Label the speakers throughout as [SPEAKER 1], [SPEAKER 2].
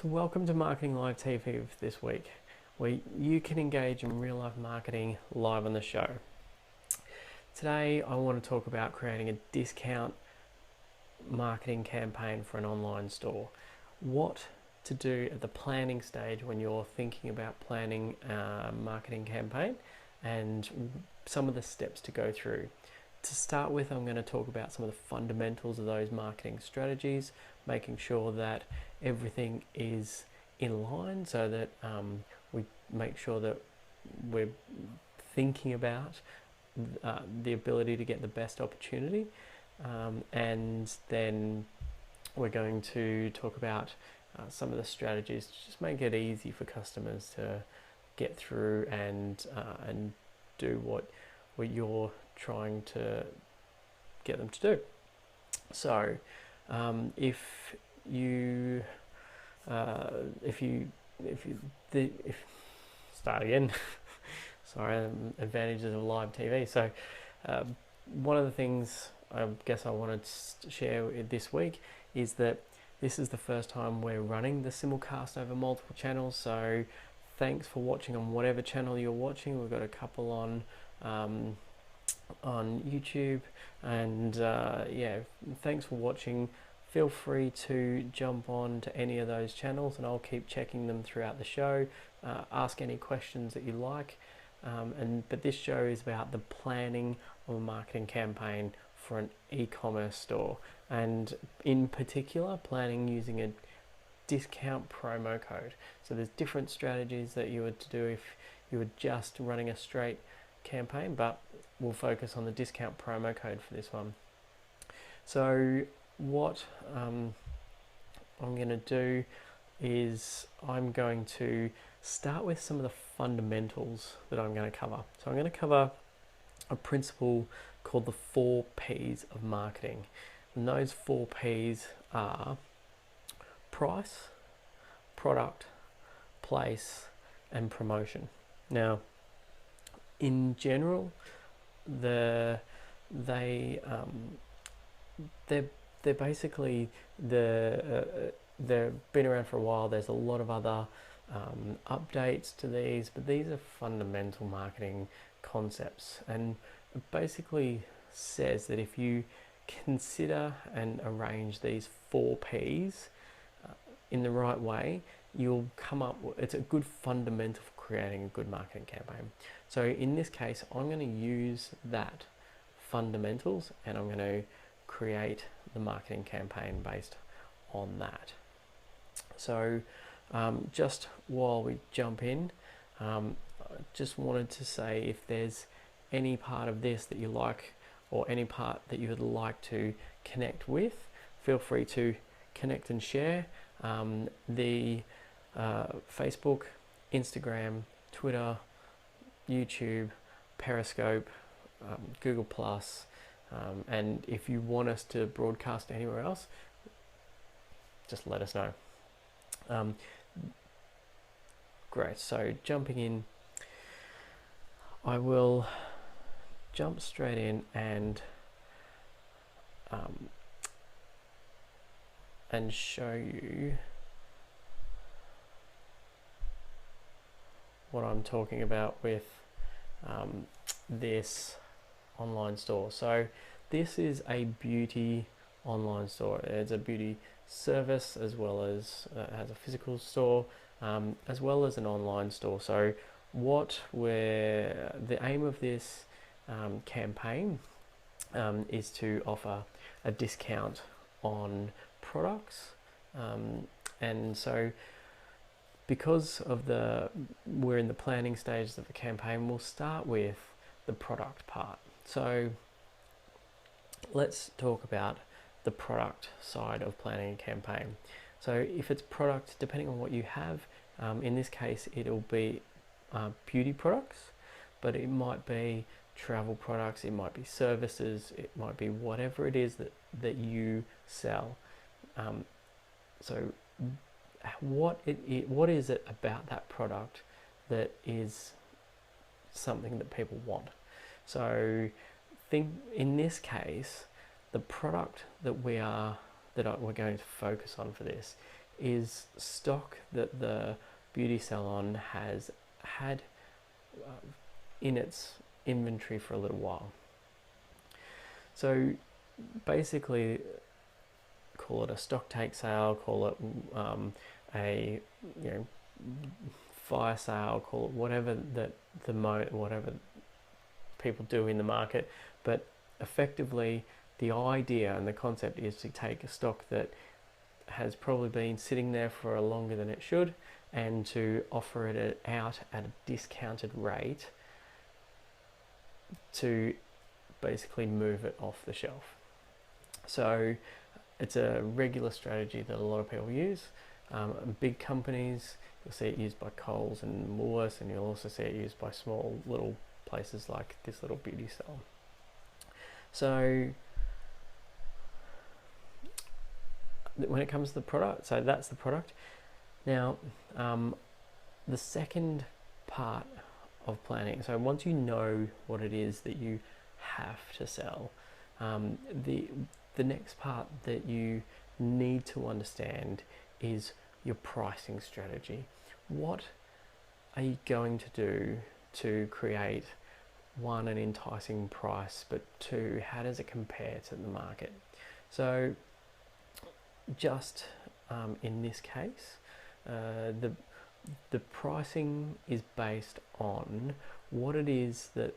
[SPEAKER 1] So welcome to Marketing Live TV this week, where you can engage in real life marketing live on the show. Today I want to talk about creating a discount marketing campaign for an online store. What to do at the planning stage when you're thinking about planning a marketing campaign and some of the steps to go through. To start with, I'm going to talk about some of the fundamentals of those marketing strategies, making sure that everything is in line so that we make sure that we're thinking about the ability to get the best opportunity. And then we're going to talk about some of the strategies to just make it easy for customers to get through and do what you're trying to get them to do. So if start again. Sorry, advantages of live TV. So one of the things I guess I wanted to share this week is that this is the first time we're running the simulcast over multiple channels. So thanks for watching on whatever channel you're watching. We've got a couple on YouTube, and thanks for watching. Feel free to jump on to any of those channels and I'll keep checking them throughout the show. Ask any questions that you like, but this show is about the planning of a marketing campaign for an e-commerce store, and in particular planning using a discount promo code. So there's different strategies that you would do if you were just running a straight campaign, but we'll focus on the discount promo code for this one. So what I'm going to do is I'm going to start with some of the fundamentals that I'm going to cover. So I'm going to cover a principle called the 4 P's of marketing. And those 4 P's are price, product, place, and promotion. Now, in general, they're basically they've been around for a while. There's a lot of other updates to these, but these are fundamental marketing concepts, and it basically says that if you consider and arrange these 4 P's in the right way, you'll come up with, it's a good fundamental for creating a good marketing campaign. So in this case, I'm going to use that fundamentals and I'm going to create the marketing campaign based on that. So just while we jump in, I just wanted to say if there's any part of this that you like or any part that you would like to connect with, feel free to connect and share. The Facebook, Instagram, Twitter, YouTube, Periscope, Google+, and if you want us to broadcast anywhere else, just let us know. Great, so jumping in, I will jump straight in and show you what I'm talking about with this online store. So this is a beauty online store. It's a beauty service as well as has a physical store, as well as an online store. So the aim of this campaign is to offer a discount on products, and so because of we're in the planning stages of the campaign, we'll start with the product part. So let's talk about the product side of planning a campaign. So if it's product, depending on what you have, in this case it'll be beauty products, but it might be travel products, it might be services, it might be whatever it is that you sell. So what is it about that product that is something that people want? So think in this case, the product that we're going to focus on for this is stock that the beauty salon has had in its inventory for a little while. So basically, call it a stock take sale, call it a fire sale, call it whatever whatever people do in the market, but effectively the idea and the concept is to take a stock that has probably been sitting there for longer than it should and to offer it out at a discounted rate to basically move it off the shelf. So it's a regular strategy that a lot of people use. Big companies, you'll see it used by Coles and Woolworths, and you'll also see it used by small little places like this little beauty salon. So when it comes to the product, so that's the product. Now, the second part of planning, so once you know what it is that you have to sell, the next part that you need to understand is your pricing strategy. What are you going to do to create, one, an enticing price, but two, how does it compare to the market? So just in this case, the pricing is based on what it is that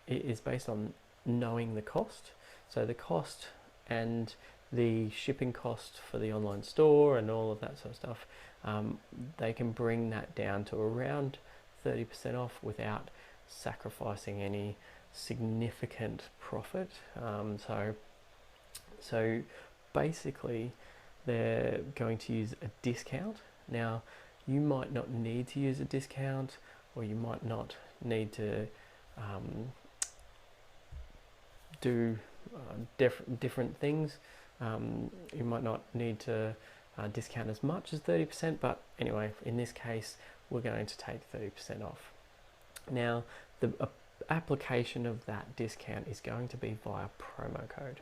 [SPEAKER 1] it is based on knowing the cost. So the cost and the shipping cost for the online store and all of that sort of stuff, they can bring that down to around 30% off without sacrificing any significant profit. So basically they're going to use a discount. Now, you might not need to use a discount, or you might not need to do different things. You might not need to discount as much as 30%, but anyway, in this case, we're going to take 30% off. Now, the application of that discount is going to be via promo code.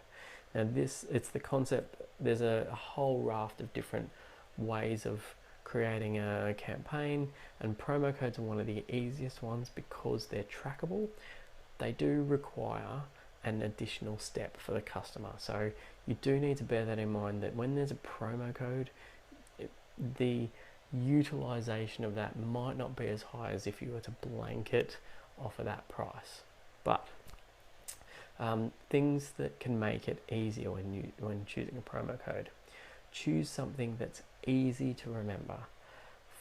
[SPEAKER 1] Now, it's the concept. There's a whole raft of different ways of creating a campaign, and promo codes are one of the easiest ones because they're trackable. They do require an additional step for the customer, so you do need to bear that in mind, that when there's a promo code, the utilization of that might not be as high as if you were to blanket offer that price. But things that can make it easier when choosing a promo code: choose something that's easy to remember.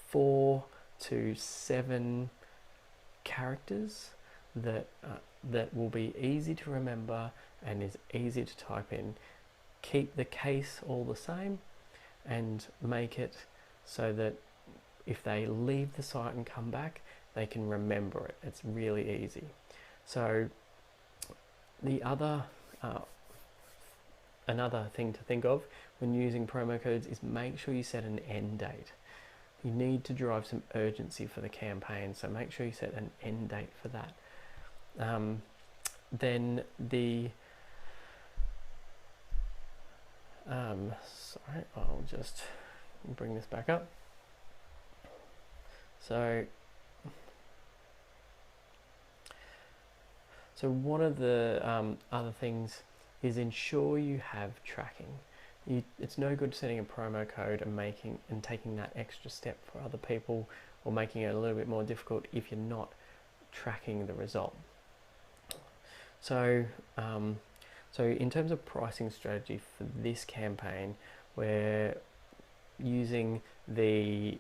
[SPEAKER 1] 4 to 7 characters that will be easy to remember and is easy to type in. Keep the case all the same and make it so that if they leave the site and come back, they can remember it. It's really easy. So the other another thing to think of when using promo codes is make sure you set an end date. You need to drive some urgency for the campaign, so make sure you set an end date for that. Then the sorry, I'll just bring this back up. So one of the other things is ensure you have tracking. It's no good setting a promo code and taking that extra step for other people, or making it a little bit more difficult if you're not tracking the result. So in terms of pricing strategy for this campaign, we're using the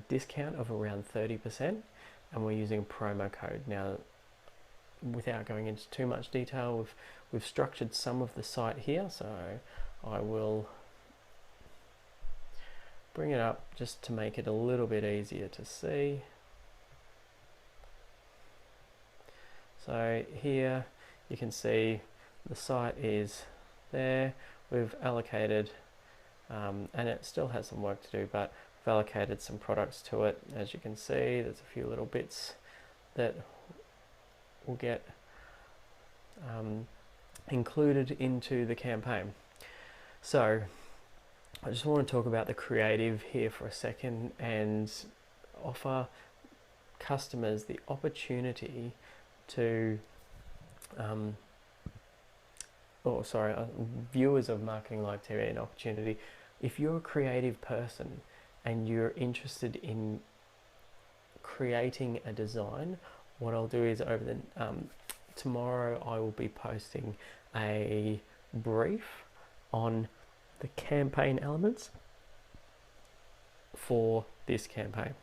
[SPEAKER 1] discount of around 30%, and we're using a promo code. Now, without going into too much detail, we've structured some of the site here, so I will bring it up just to make it a little bit easier to see. So here you can see the site is there. We've allocated, and it still has some work to do, but we've allocated some products to it. As you can see, there's a few little bits that will get included into the campaign. So I just want to talk about the creative here for a second and offer customers the opportunity to, viewers of Marketing Live TV, an opportunity. If you're a creative person and you're interested in creating a design, what I'll do is over the tomorrow I will be posting a brief on the campaign elements for this campaign.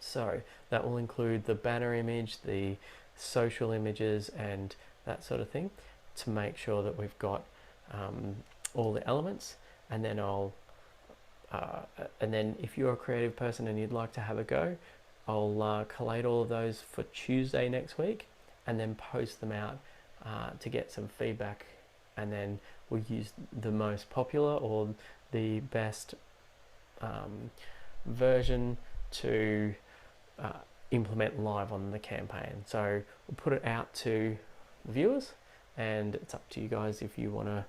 [SPEAKER 1] So that will include the banner image, the social images, and that sort of thing, to make sure that we've got all the elements. And then and then if you're a creative person and you'd like to have a go, I'll collate all of those for Tuesday next week, and then post them out to get some feedback, and then we'll use the most popular or the best version to implement live on the campaign. So we'll put it out to viewers, and it's up to you guys if you want to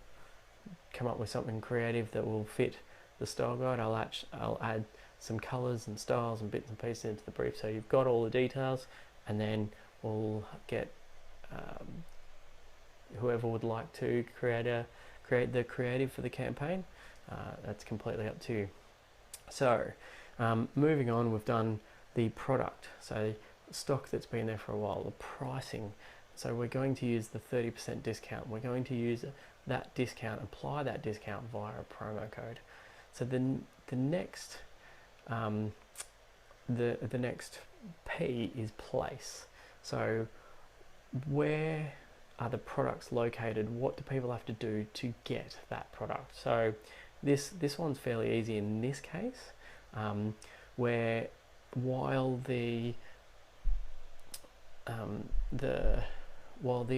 [SPEAKER 1] come up with something creative that will fit the style guide. I'll add some colours and styles and bits and pieces into the brief, so you've got all the details, and then we'll get whoever would like to create the creative for the campaign. That's completely up to you. So moving on, we've done the product, so stock that's been there for a while, the pricing. So we're going to use the 30% discount. We're going to use that discount, apply that discount via a promo code. So the next the next P is place. So where are the products located? What do people have to do to get that product? So this one's fairly easy in this case, where while the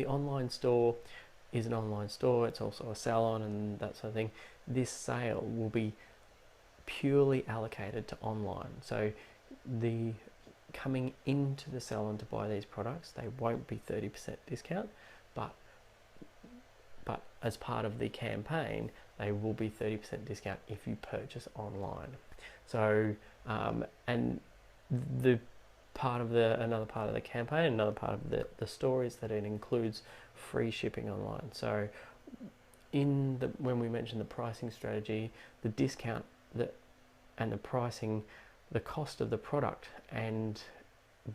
[SPEAKER 1] online store is an online store, it's also a salon and that sort of thing. This sale will be purely allocated to online. So the coming into the salon to buy these products, they won't be 30% discount, but as part of the campaign, they will be 30% discount if you purchase online. So and the another part of the campaign, another part of the store is that it includes free shipping online. So when we mentioned the pricing strategy, the discount and the pricing, the cost of the product and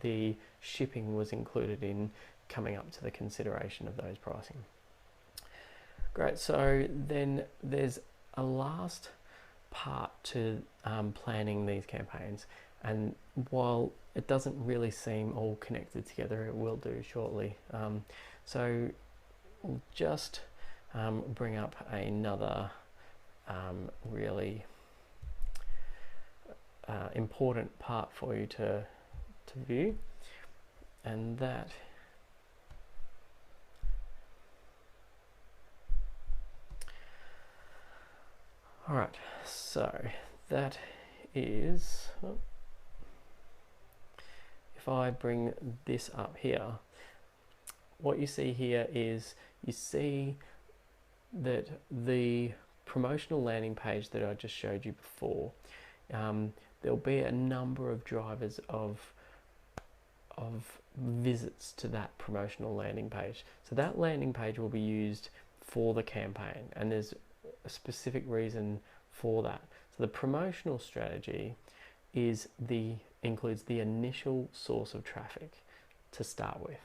[SPEAKER 1] the shipping was included in coming up to the consideration of those pricing. Great. So then there's a last part to planning these campaigns, and while it doesn't really seem all connected together, it will do shortly. So we'll just bring up another really important part for you to view, and that all right, so that is, if I bring this up here, what you see here is you see that the promotional landing page that I just showed you before, there'll be a number of drivers of visits to that promotional landing page. So that landing page will be used for the campaign, and there's a specific reason for that. So the promotional strategy includes the initial source of traffic to start with.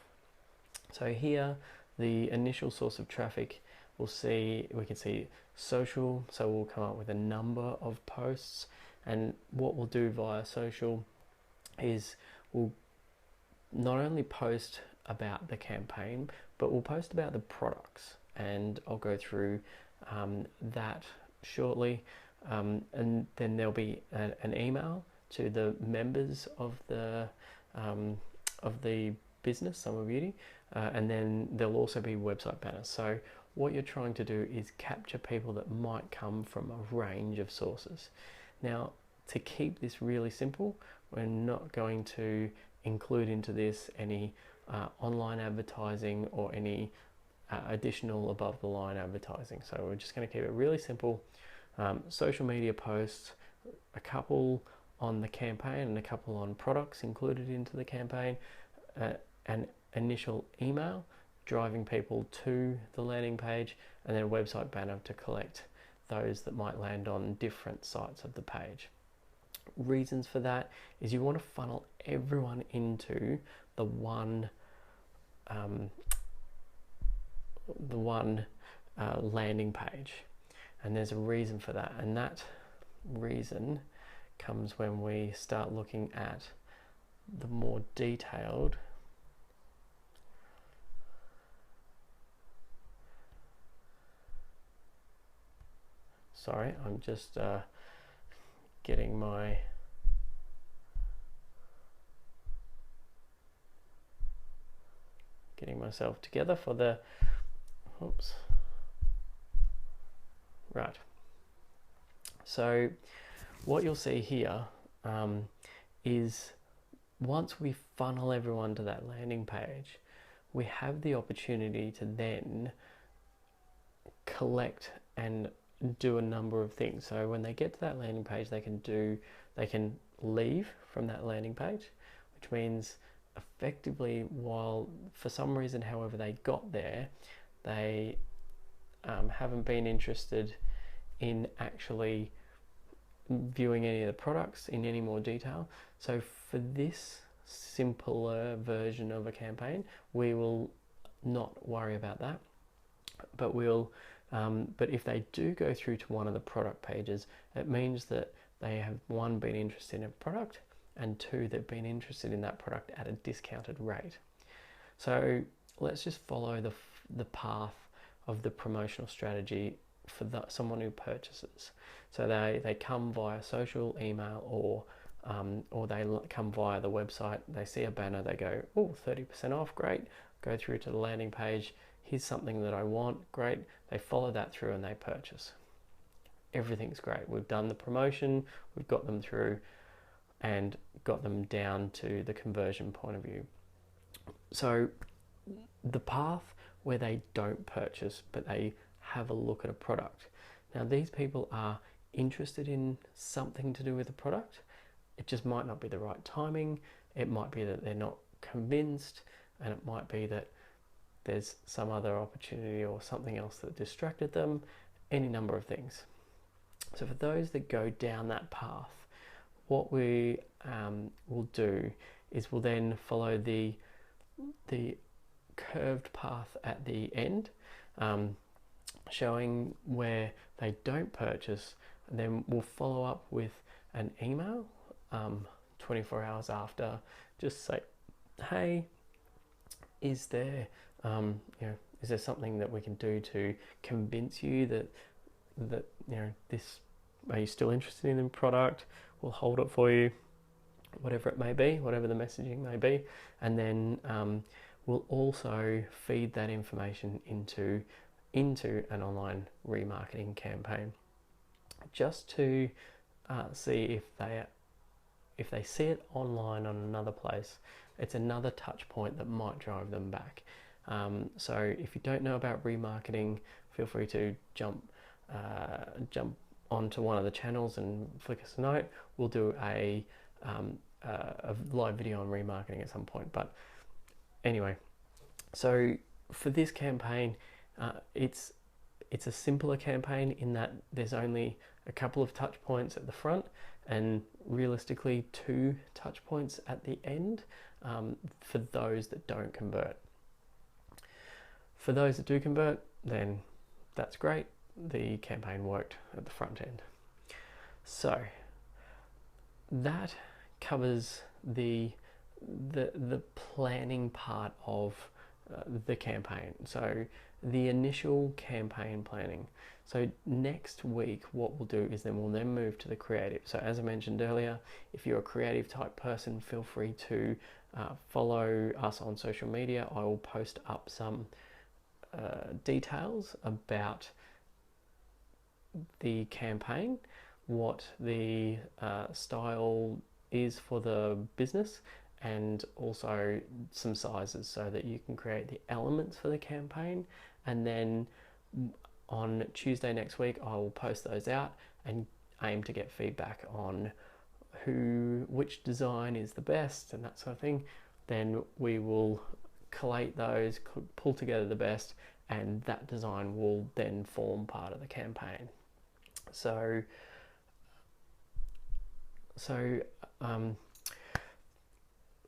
[SPEAKER 1] So here, the initial source of traffic, we can see social, so we'll come up with a number of posts, and what we'll do via social is we'll not only post about the campaign, but we'll post about the products, and I'll go through that shortly, and then there'll be an email to the members of the business, Summer Beauty, and then there'll also be website banners. So what you're trying to do is capture people that might come from a range of sources. Now, to keep this really simple, we're not going to include into this any online advertising or any additional above the line advertising. So we're just going to keep it really simple. social media posts, a couple on the campaign and a couple on products included into the campaign, an initial email driving people to the landing page, and then a website banner to collect those that might land on different sites of the page. Reasons for that is you want to funnel everyone into the one landing page, and there's a reason for that, and that reason comes when we start looking at the more detailed sorry, I'm just getting myself together for the right. So what you'll see here is once we funnel everyone to that landing page, we have the opportunity to then collect and do a number of things. So when they get to that landing page, they can leave from that landing page, which means effectively, while for some reason, however they got there, they haven't been interested in actually viewing any of the products in any more detail. So for this simpler version of a campaign, we will not worry about that, but but if they do go through to one of the product pages, it means that they have, one, been interested in a product, and two, they've been interested in that product at a discounted rate. So let's just follow the path of the promotional strategy for someone who purchases. So they come via social, email, or they come via the website. They see a banner, they go, oh, 30% off, great. Go through to the landing page. Here's something that I want, great. They follow that through and they purchase. Everything's great. We've done the promotion, we've got them through and got them down to the conversion point of view. So the path where they don't purchase, but they have a look at a product. Now these people are interested in something to do with the product. It just might not be the right timing. It might be that they're not convinced, and it might be that there's some other opportunity or something else that distracted them, any number of things. So for those that go down that path, what we will do is we'll then follow the curved path at the end, showing where they don't purchase, and then we'll follow up with an email 24 hours after, just say, hey, is there something that we can do to convince you that this, are you still interested in the product? We'll hold it for you, whatever it may be, whatever the messaging may be, and then we'll also feed that information into an online remarketing campaign, just to see if they see it online on another place, it's another touch point that might drive them back. So if you don't know about remarketing, feel free to jump onto one of the channels and flick us a note. We'll do a live video on remarketing at some point. But anyway, so for this campaign, it's a simpler campaign in that there's only a couple of touch points at the front and realistically 2 touch points at the end for those that don't convert. For those that do convert, then that's great. The campaign worked at the front end. So that covers the planning part of the campaign. So the initial campaign planning. So next week, what we'll do is we'll move to the creative. So as I mentioned earlier, if you're a creative type person, feel free to follow us on social media. I will post up some details about the campaign, what the style is for the business, and also some sizes so that you can create the elements for the campaign. And then on Tuesday next week, I will post those out and aim to get feedback on which design is the best and that sort of thing. Then we will collate those, pull together the best, and that design will then form part of the campaign. So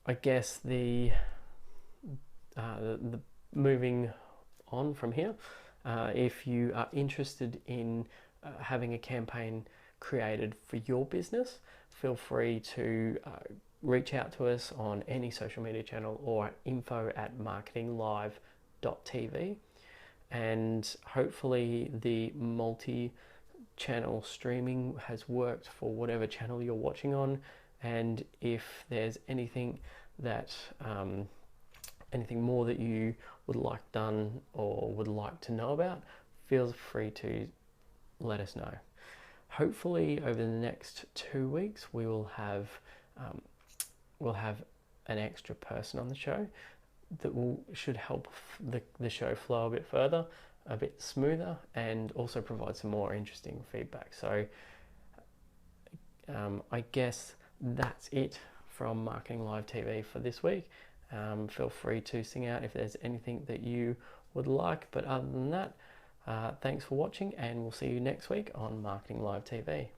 [SPEAKER 1] I guess the moving on from here, if you are interested in having a campaign created for your business, feel free to reach out to us on any social media channel or at info@marketinglive.tv, and hopefully the multi-channel streaming has worked for whatever channel you're watching on. And if there's anything that anything more that you would like done or would like to know about, feel free to let us know. Hopefully over the next 2 weeks we will have an extra person on the show that should help the show flow a bit further, a bit smoother, and also provide some more interesting feedback. So I guess that's it from Marketing Live TV for this week. Feel free to sing out if there's anything that you would like, but other than that, thanks for watching, and we'll see you next week on Marketing Live TV.